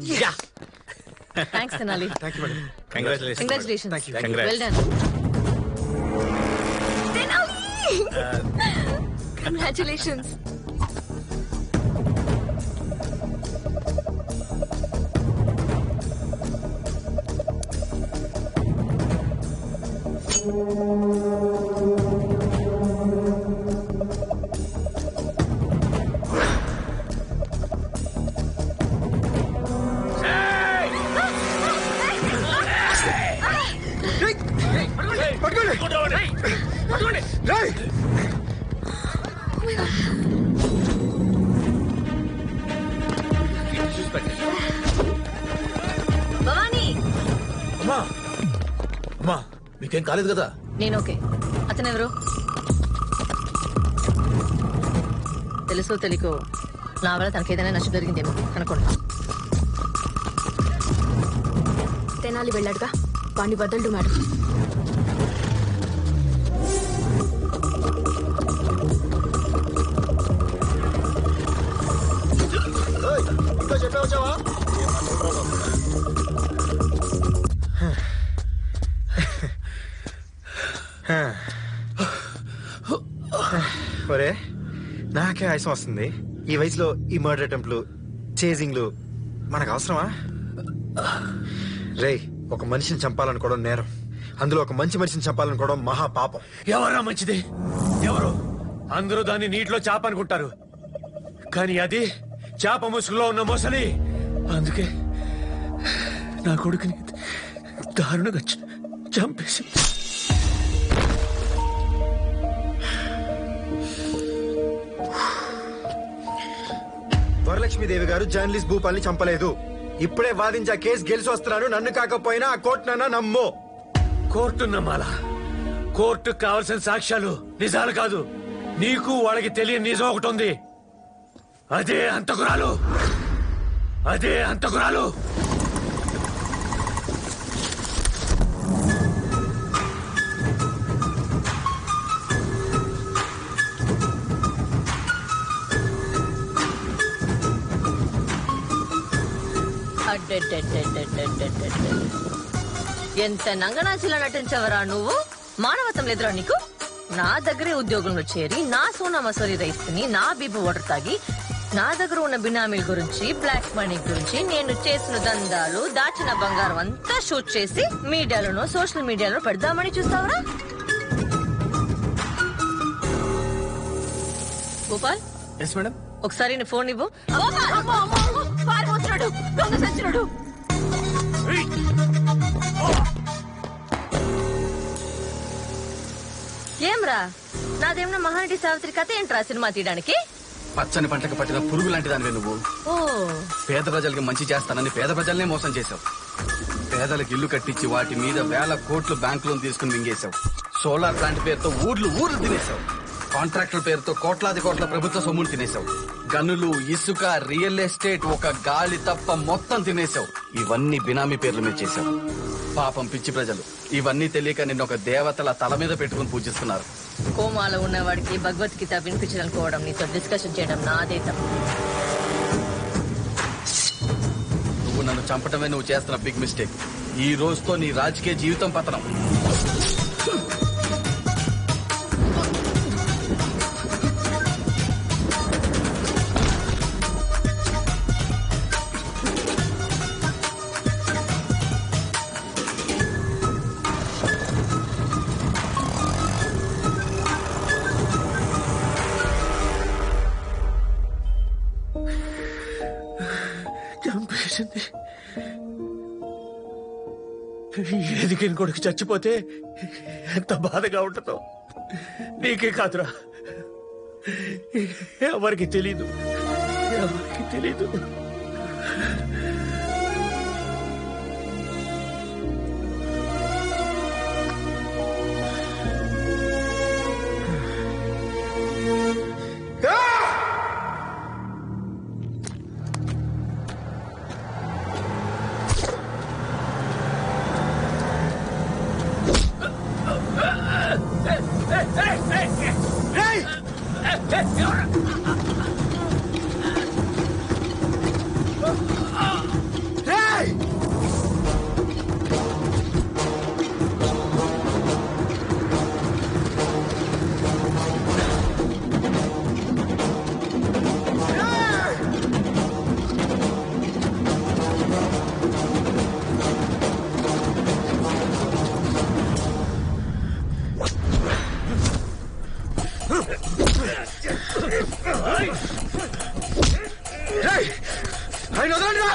Yeah thanks Tenali. Thank you madam. Congratulations. Thank you. Well done. Congratulations. Bhavani, అమ్మా అమ్మా మీకేం కాలేదు కదా? నేను ఓకే. అతను ఎవరు? తెలుసో తెలియకో నా వల్ల తనకేదైనా నష్టం జరిగిందేమో అనుకోండి. తెనాలి వెళ్ళాడుగా, వాణ్ణి వదలడు మేడం. ఇంకా చెప్పే వచ్చావా? ఒరే నాకే ఆయాసం వస్తుంది. ఈ వయసులో ఈ మర్డర్ అటెంప్ట్లు, చేజింగ్లు మనకు అవసరమా? రేయ్, ఒక మనిషిని చంపాలనుకోవడం నేరం, అందులో ఒక మంచి మనిషిని చంపాలనుకోవడం మహా పాపం. ఎవరా మంచిది? ఎవరు? అందరూ దాన్ని నీటిలో చేప అనుకుంటారు, కానీ అది చేప ముసుగులో ఉన్న మొసలి. అందుకే నా కొడుకుని దారుణంగా చంపేసి వరలక్ష్మీదేవి గారు జర్నలిస్ట్ భూపాల్ని చంపలేదు. ఇప్పుడే వాదించా కేసు గెలిచి వస్తున్నాను. నన్ను కాకపోయినా ఆ కోర్టునన్నా నమ్ము. కోర్టు నమ్మాలా? కోర్టుకు కావలసిన సాక్ష్యాలు నిజాలు కాదు. నీకు వాళ్ళకి తెలియని నిజం ఒకటి ఉంది. అదే హంతకురాలు. అదే హంతకురాలు. ఎంత నంగనాచిలా నటించవరా నువ్వు? మానవతం లేదురా నీకు? నా దగ్గరే ఉద్యోగంలో చేరి నా సోనా మసూరి రైస్ ని, నా బీబు వాటర్ తాగి, నా దగ్గర ఉన్న బినామీల గురించి, బ్లాక్ మనీ గురించి, నేను చేసిన దందాలు, దాచిన బంగారం అంతా షూట్ చేసి మీడియాలోనో సోషల్ మీడియాలో పెడదామని చూస్తావరా? Gopal, yes madam. ఒకసారి నీ ఫోన్ ఇవ్వు. పారిపోతున్నాడు, దొంగ సచ్చినాడు. ఏమ్రా, నాదేమన్నా మహానటి సావిత్రి కథ ఏంట్రా సినిమా తీయడానికి? పచ్చని పంటకు పట్టిన పురుగు లాంటి దానివే నువ్వు. ఓ, పేద ప్రజలకి మంచి చేస్తానని పేద ప్రజల్నే మోసం చేశావు. పేదలకు ఇల్లు కట్టించి వాటి మీద వేల కోట్లు బ్యాంక్ లోన్ తీసుకుని మింగేశావు. సోలార్ ప్లాంట్ పేరుతో ఊర్లు తినేశావు. కాంట్రాక్టర్ పేరుతో కోట్లాది కోట్ల ప్రభుత్వ సొమ్మును తినేశావు. గనులు, ఇసుక, రియల్ ఎస్టేట్, ఒక గాలి తప్ప మొత్తం తినేశావు. ఇవన్నీ బినామీ పేర్ల మీద చేశావు. పాపం పిచ్చి ప్రజలు ఇవన్నీ తెలియక నిన్న ఒక దేవతల తల మీద పెట్టుకుని పూజిస్తున్నారు. కోమాలో ఉన్నవాడికి భగవద్గీత వినిపించాలనుకోవడం, నీతో డిస్కషన్ చేయడం నాదే తప్పు. నువ్వు నన్ను చంపటమే నువ్వు చేస్తున్న బిగ్ మిస్టేక్. ఈ రోజుతో నీ రాజకీయ జీవితం పతనం. చంపేసింది. ఎదిగిన కొడుకు చచ్చిపోతే ఎంత బాధగా ఉంటుందో నీకే కాదురా, ఎవరికి తెలీదు. ఆయన వదలండి రా!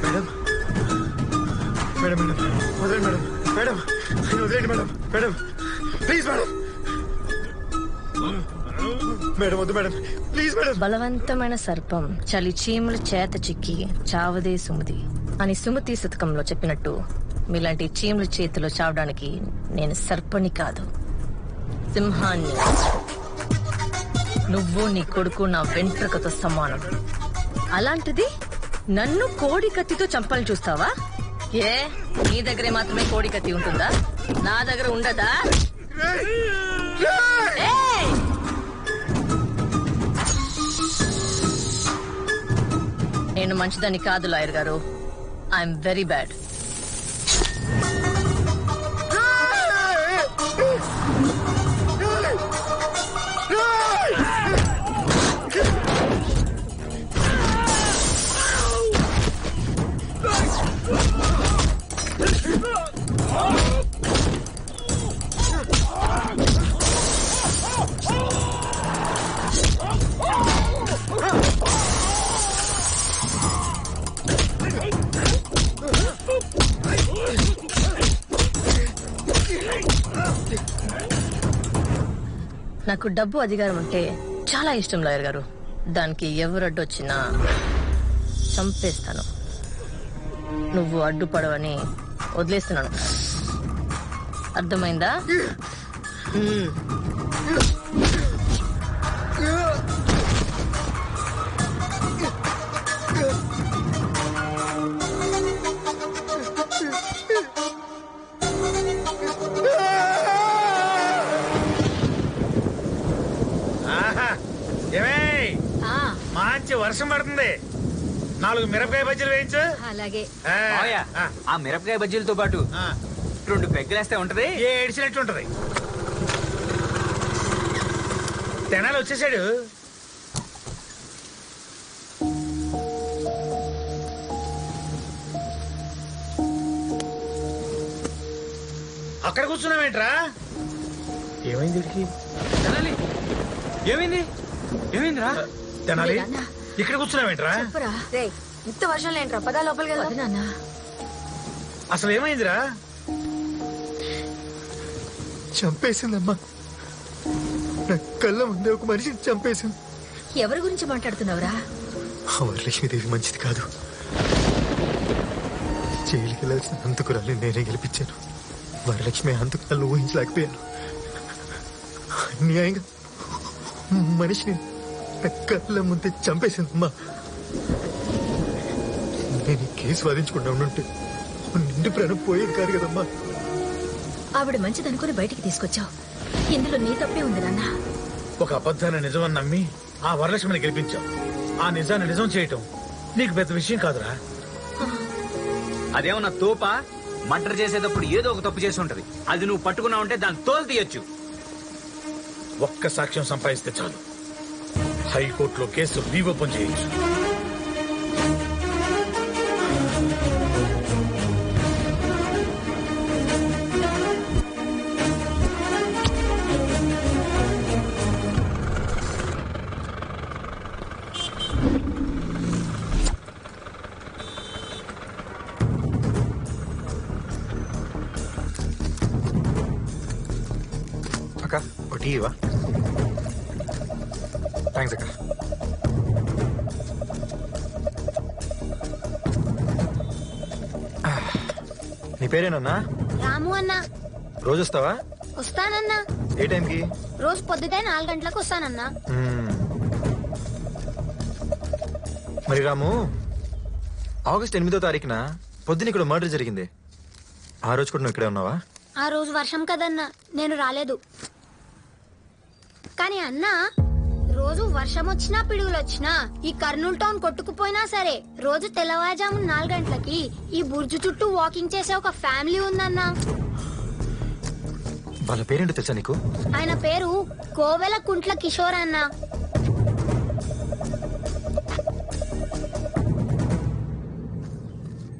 మేడం మేడం మేడం వదలండి మేడం మేడం ఆయన వదిలేండి madam madam please madam madam వద్దు మేడం ప్లీజ్ మేడం. బలవంతమైన సర్పం చలి చీముల చేత చిక్కి చావదే సుమతి అని సుమతి శతకంలో చెప్పినట్టు మీలాంటి చీముల చేతిలో చావడానికి నేను సర్పని కాదు, సింహాన్ని. నువ్వు నీ కొడుకు నా వెంట్రుకతో సమానం. అలాంటిది నన్ను కోడి కత్తితో చంపాలని చూస్తావా? ఏ నీ దగ్గరే మాత్రమే కోడి కత్తి ఉంటుందా? నా దగ్గర ఉండదా? ఏయ్! నేను మంచిదని కాదు లాయర్ గారు, ఐఎమ్ వెరీ బ్యాడ్. నాకు డబ్బు అధికారం అంటే చాలా ఇష్టం లాయర్ గారు. దానికి ఎవరు అడ్డొచ్చినా చంపేస్తాను. నువ్వు అడ్డుపడవని వదిలేస్తున్నాను. అర్థమైందా? మంచి వర్షం పడుతుంది, 4 మిరపకాయ బజ్జీలు వేయించు. అలాగే. ఆ మిరపకాయ బజ్జీలతో పాటు 2 పెగ్గలేస్తే ఉంటది. ఏడిచినట్టు ఉంటది. తెనాలి వచ్చేసాడు. అక్కడ కూర్చున్నావేంట్రా? ఏమైంది వీడికి? ఏమైంది? ఏమైందిరా? తెనాలి ఇక్కడ కూర్చున్నావేంట్రా? ఇంత వర్షం లేంట్రా, పదా లోపలికి వెళ్దాం. అసలు ఏమైందిరా? చంపేసిందమ్మా, నా కళ్ళ ముందే ఒక మనిషిని చంపేసింది. ఎవరి గురించి మాట్లాడుతున్నావురా? ఆ వరలక్ష్మీదేవి మంచిది కాదు. జైలుకి వెళ్ళాల్సిన హంతకురాలి నేనే గెలిపించాను. వరలక్ష్మి హంతకురాలు ఊహించలేకపోయాను. అన్యాయంగా మనిషిని నా కళ్ళ ముందే చంపేసిందమ్మా. నేను ఈ కేసు వాదించకుండా ఉండుంటే నిండు ప్రాణం పోయేది కాదు కదమ్మా. ఆవిడ మంచిదనుకుని బయటికి తీసుకొచ్చావు. ఇందులో నీ తప్పే ఉంది నాన్న. ఒక అబద్ధాన్ని నిజమని నమ్మి ఆ వరలక్ష్మిని గెలిపించావు. ఆ నిజాన్ని నిజం చేయటం నీకు పెద్ద విషయం కాదురా. అదేమన్నా తోపా? మర్డర్ చేసేటప్పుడు ఏదో ఒక తప్పు చేసి ఉంటది. అది నువ్వు పట్టుకున్నావు అంటే దాన్ని తోలు తీయొచ్చు. ఒక్క సాక్ష్యం సంపాదిస్తే చాలు, హైకోర్టులో కేసు రీఓపెన్ చేయొచ్చు. అక్క ఒకటి ఇవా. థ్యాంక్స్ అక్క. నీ పేరేనన్నా? రాము అన్నా. రోజు వస్తావా? వస్తానన్నా. ఏ టైంకి? రోజు పొద్దుటే 4 గంటలకు వస్తానన్నా. మరి రాము, ఆగస్ట్ 8వ తారీఖున పొద్దున ఇక్కడ మర్డర్ జరిగింది. ఆ రోజు కూడా నువ్వు ఇక్కడే ఉన్నావా? ఆ రోజు వర్షం కదన్నా, నేను రాలేదు. కానీ అన్నా, రోజు వర్షం వచ్చినా పిడుగులు వచ్చినా ఈ కర్నూలు టౌన్ కొట్టుకుపోయినా సరే రోజు తెల్లవారుజాము 4 గంటలకి ఈ బుర్జు చుట్టూ వాకింగ్ చేసే ఒక ఫ్యామిలీ ఉందన్నా. వాళ్ళ పేరేంటో తెలుసా నీకు? ఆయన పేరు కోవెల కుంట్ల కిషోర్ అన్నా.